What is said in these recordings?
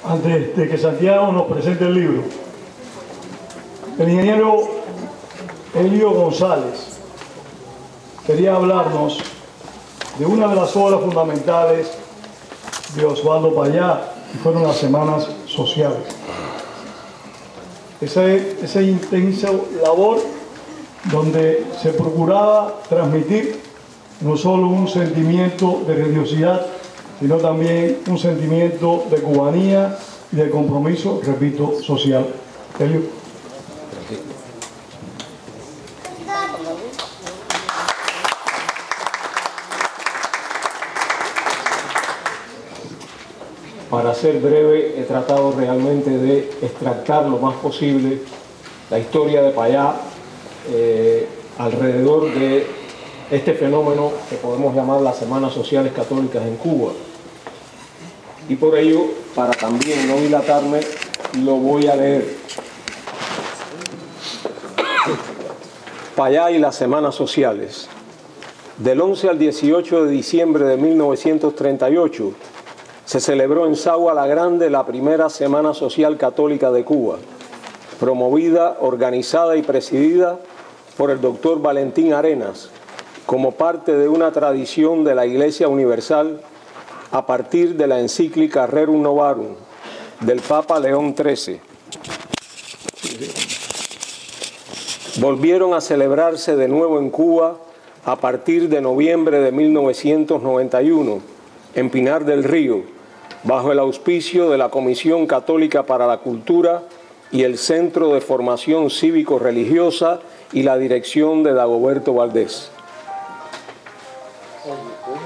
Antes de que Santiago nos presente el libro, el ingeniero Elio González quería hablarnos de una de las obras fundamentales de Osvaldo Payá, que fueron las semanas sociales. Esa intensa labor donde se procuraba transmitir no solo un sentimiento de religiosidad, sino también un sentimiento de cubanía y de compromiso, repito, social. Elio. Para ser breve, he tratado realmente de extractar lo más posible la historia de Payá alrededor de este fenómeno que podemos llamar las Semanas Sociales Católicas en Cuba. Y por ello, para también no dilatarme, lo voy a leer. Payá y las Semanas Sociales. Del 11 al 18 de diciembre de 1938, se celebró en Sagua la Grande la primera Semana Social Católica de Cuba, promovida, organizada y presidida por el doctor Valentín Arenas, como parte de una tradición de la Iglesia Universal a partir de la encíclica Rerum Novarum del Papa León XIII. Volvieron a celebrarse de nuevo en Cuba a partir de noviembre de 1991, en Pinar del Río, bajo el auspicio de la Comisión Católica para la Cultura y el Centro de Formación Cívico-Religiosa y la dirección de Dagoberto Valdés.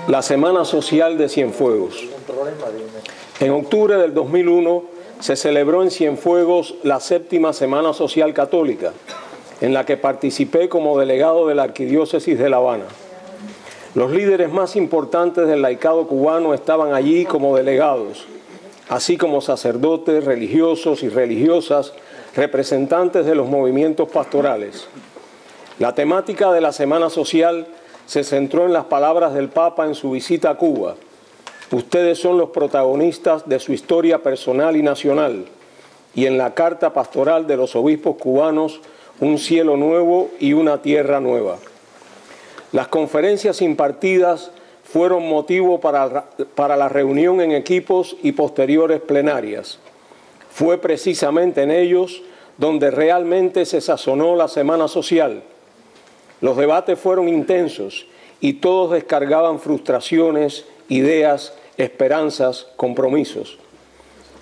La Semana Social de Cienfuegos. En octubre del 2001 se celebró en Cienfuegos la séptima Semana Social Católica, en la que participé como delegado de la Arquidiócesis de La Habana. Los líderes más importantes del laicado cubano estaban allí como delegados, así como sacerdotes, religiosos y religiosas, representantes de los movimientos pastorales. La temática de la Semana Social se centró en las palabras del Papa en su visita a Cuba. Ustedes son los protagonistas de su historia personal y nacional, y en la carta pastoral de los obispos cubanos, un cielo nuevo y una tierra nueva. Las conferencias impartidas fueron motivo para la reunión en equipos y posteriores plenarias. Fue precisamente en ellos donde realmente se sazonó la Semana Social. Los debates fueron intensos y todos descargaban frustraciones, ideas, esperanzas, compromisos.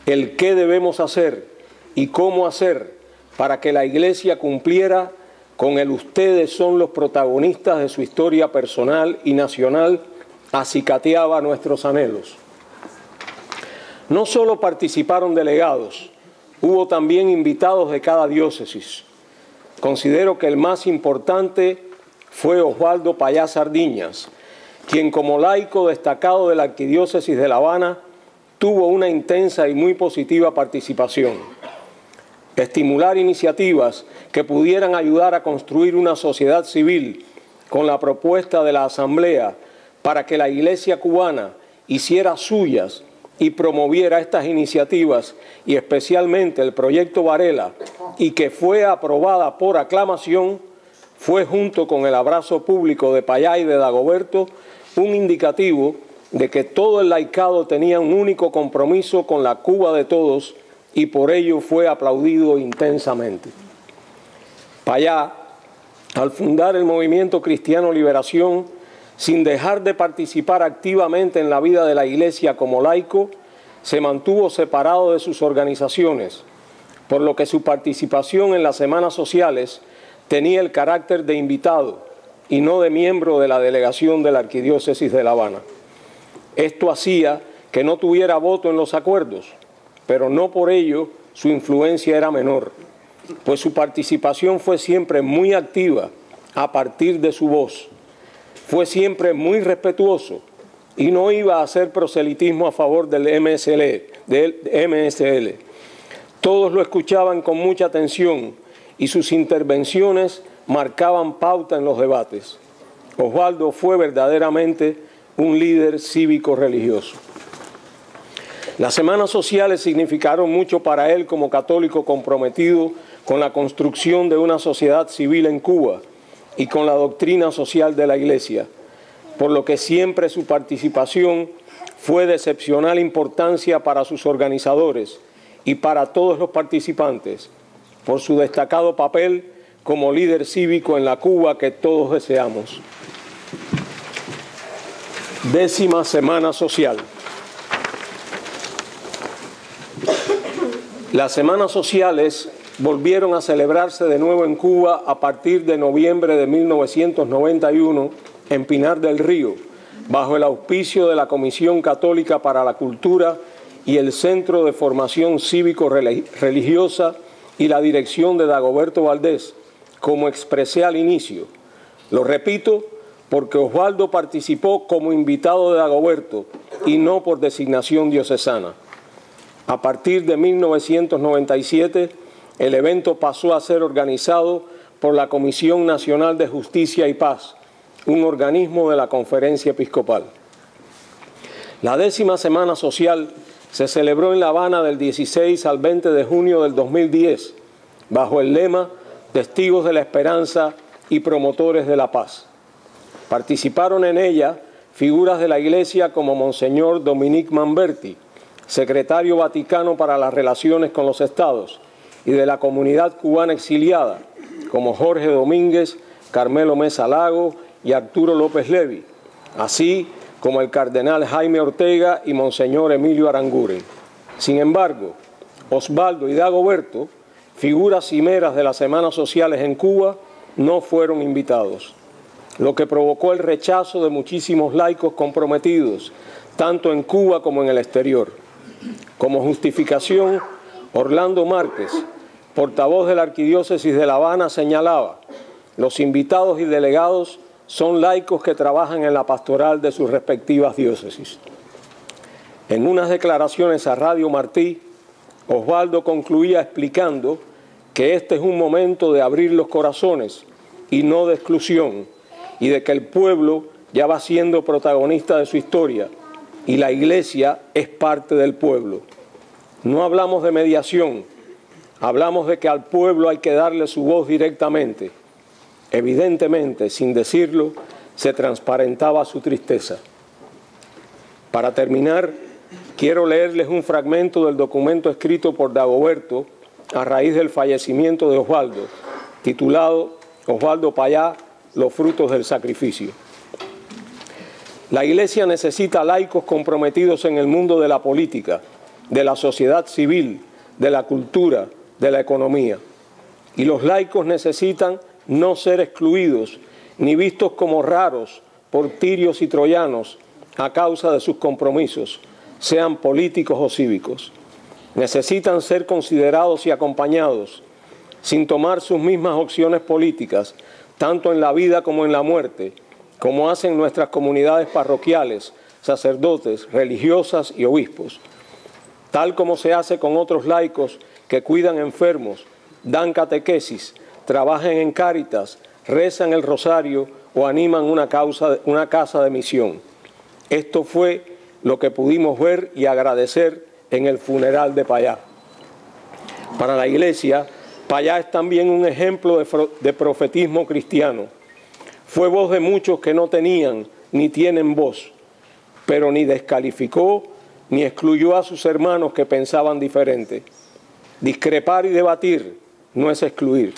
El qué debemos hacer y cómo hacer para que la Iglesia cumpliera con el ustedes son los protagonistas de su historia personal y nacional, acicateaba nuestros anhelos. No solo participaron delegados, hubo también invitados de cada diócesis. Considero que el más importante fue Osvaldo Payá Sardiñas, quien como laico destacado de la Arquidiócesis de La Habana tuvo una intensa y muy positiva participación. Estimular iniciativas que pudieran ayudar a construir una sociedad civil con la propuesta de la Asamblea para que la Iglesia cubana hiciera suyas y promoviera estas iniciativas y especialmente el proyecto Varela y que fue aprobada por aclamación, fue junto con el abrazo público de Payá y de Dagoberto un indicativo de que todo el laicado tenía un único compromiso con la Cuba de todos y por ello fue aplaudido intensamente. Payá, al fundar el Movimiento Cristiano Liberación, sin dejar de participar activamente en la vida de la Iglesia como laico, se mantuvo separado de sus organizaciones, por lo que su participación en las Semanas Sociales tenía el carácter de invitado y no de miembro de la delegación de la Arquidiócesis de La Habana. Esto hacía que no tuviera voto en los acuerdos, pero no por ello su influencia era menor, pues su participación fue siempre muy activa a partir de su voz. Fue siempre muy respetuoso y no iba a hacer proselitismo a favor del MSL. Todos lo escuchaban con mucha atención y sus intervenciones marcaban pauta en los debates. Osvaldo fue verdaderamente un líder cívico-religioso. Las semanas sociales significaron mucho para él como católico comprometido con la construcción de una sociedad civil en Cuba y con la doctrina social de la Iglesia, por lo que siempre su participación fue de excepcional importancia para sus organizadores y para todos los participantes, por su destacado papel como líder cívico en la Cuba que todos deseamos. 10ª Semana Social. Las semanas sociales volvieron a celebrarse de nuevo en Cuba a partir de noviembre de 1991 en Pinar del Río, bajo el auspicio de la Comisión Católica para la Cultura y el Centro de Formación Cívico-Religiosa y la dirección de Dagoberto Valdés, como expresé al inicio. Lo repito porque Osvaldo participó como invitado de Dagoberto y no por designación diocesana. A partir de 1997, el evento pasó a ser organizado por la Comisión Nacional de Justicia y Paz, un organismo de la Conferencia Episcopal. La 10ª Semana Social se celebró en La Habana del 16 al 20 de junio del 2010, bajo el lema Testigos de la Esperanza y Promotores de la Paz. Participaron en ella figuras de la Iglesia como Monseñor Dominique Manberti, secretario vaticano para las relaciones con los estados, y de la comunidad cubana exiliada, como Jorge Domínguez, Carmelo Mesa Lago y Arturo López Levi, así como el cardenal Jaime Ortega y Monseñor Emilio Aranguren. Sin embargo, Osvaldo y Dagoberto, figuras cimeras de las semanas sociales en Cuba, no fueron invitados, lo que provocó el rechazo de muchísimos laicos comprometidos, tanto en Cuba como en el exterior. Como justificación, Orlando Márquez, portavoz de la Arquidiócesis de La Habana, señalaba: los invitados y delegados son laicos que trabajan en la pastoral de sus respectivas diócesis. En unas declaraciones a Radio Martí, Osvaldo concluía explicando que este es un momento de abrir los corazones y no de exclusión, y de que el pueblo ya va siendo protagonista de su historia y la Iglesia es parte del pueblo. No hablamos de mediación, hablamos de que al pueblo hay que darle su voz directamente. Evidentemente, sin decirlo, se transparentaba su tristeza. Para terminar, quiero leerles un fragmento del documento escrito por Dagoberto a raíz del fallecimiento de Osvaldo, titulado Osvaldo Payá, los frutos del sacrificio. La Iglesia necesita laicos comprometidos en el mundo de la política, de la sociedad civil, de la cultura, de la economía. Y los laicos necesitan no ser excluidos ni vistos como raros por tirios y troyanos a causa de sus compromisos, sean políticos o cívicos. Necesitan ser considerados y acompañados, sin tomar sus mismas opciones políticas, tanto en la vida como en la muerte, como hacen nuestras comunidades parroquiales, sacerdotes, religiosas y obispos, tal como se hace con otros laicos que cuidan enfermos, dan catequesis, trabajan en Cáritas, rezan el rosario o animan una casa de misión. Esto fue lo que pudimos ver y agradecer en el funeral de Payá. Para la Iglesia, Payá es también un ejemplo de profetismo cristiano. Fue voz de muchos que no tenían ni tienen voz, pero ni descalificó ni excluyó a sus hermanos que pensaban diferente. Discrepar y debatir no es excluir.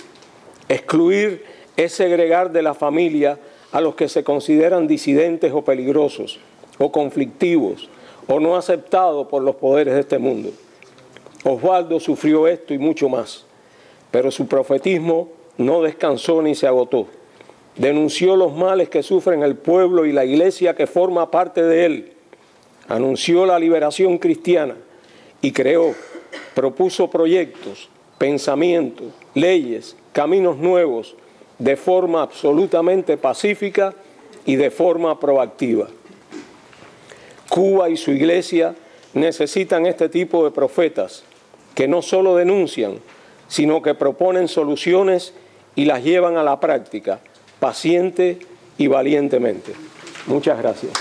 Excluir es segregar de la familia a los que se consideran disidentes o peligrosos, o conflictivos, o no aceptados por los poderes de este mundo. Osvaldo sufrió esto y mucho más, pero su profetismo no descansó ni se agotó. Denunció los males que sufren el pueblo y la Iglesia que forma parte de él. Anunció la liberación cristiana y propuso proyectos, pensamientos, leyes, caminos nuevos, de forma absolutamente pacífica y de forma proactiva. Cuba y su Iglesia necesitan este tipo de profetas que no solo denuncian, sino que proponen soluciones y las llevan a la práctica, paciente y valientemente. Muchas gracias.